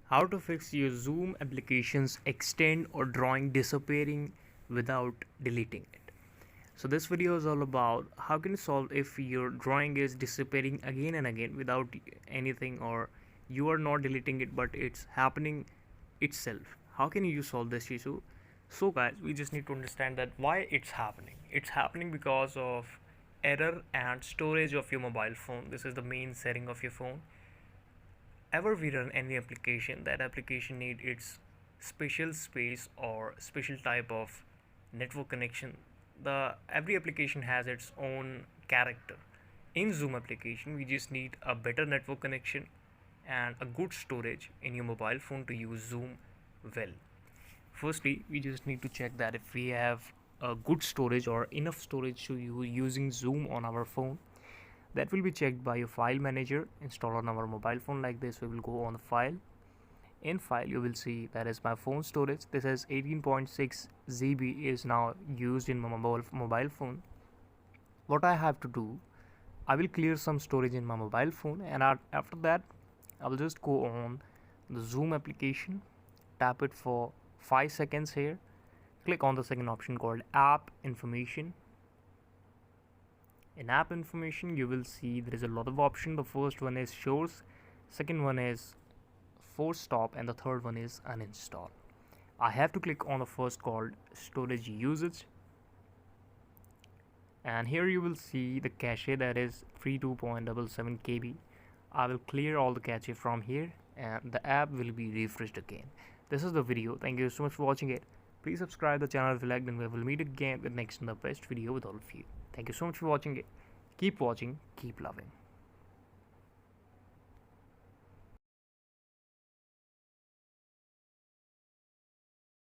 How to fix your Zoom application's extend or drawing disappearing without deleting it. So this video is all about how can you solve if your drawing is disappearing again and again without anything, or you are not deleting it but it's happening itself. How can you solve this issue? So guys, we just need to understand that why it's happening. It's happening because of error and storage of your mobile phone. This is the main setting of your phone. Ever we run any application, that application need its special space or special type of network connection. The every application has its own character. In Zoom application, we just need a better network connection and a good storage in your mobile phone to use Zoom well. Firstly, we just need to check that if we have a good storage or enough storage to use using Zoom on our phone. That will be checked by your file manager installed on our mobile phone. Like this, we will go on the file. In file, you will see that is my phone storage. This is 18.6 GB is now used in my mobile phone. What I have to do, I will clear some storage in my mobile phone, and after that I will just go on the Zoom application, tap it for 5 seconds here, click on the second option called app information. In app information, you will see there is a lot of options. The first one is shows, second one is force stop, and the third one is uninstall. I have to click on the first called storage usage, and here you will see the cache that is 32.77 KB. I will clear all the cache from here and the app will be refreshed again. This is the video. Thank you so much for watching it. Please subscribe the channel if you liked, and we will meet again with next and the best video with all of you. Thank you so much for watching it. Keep watching, keep loving.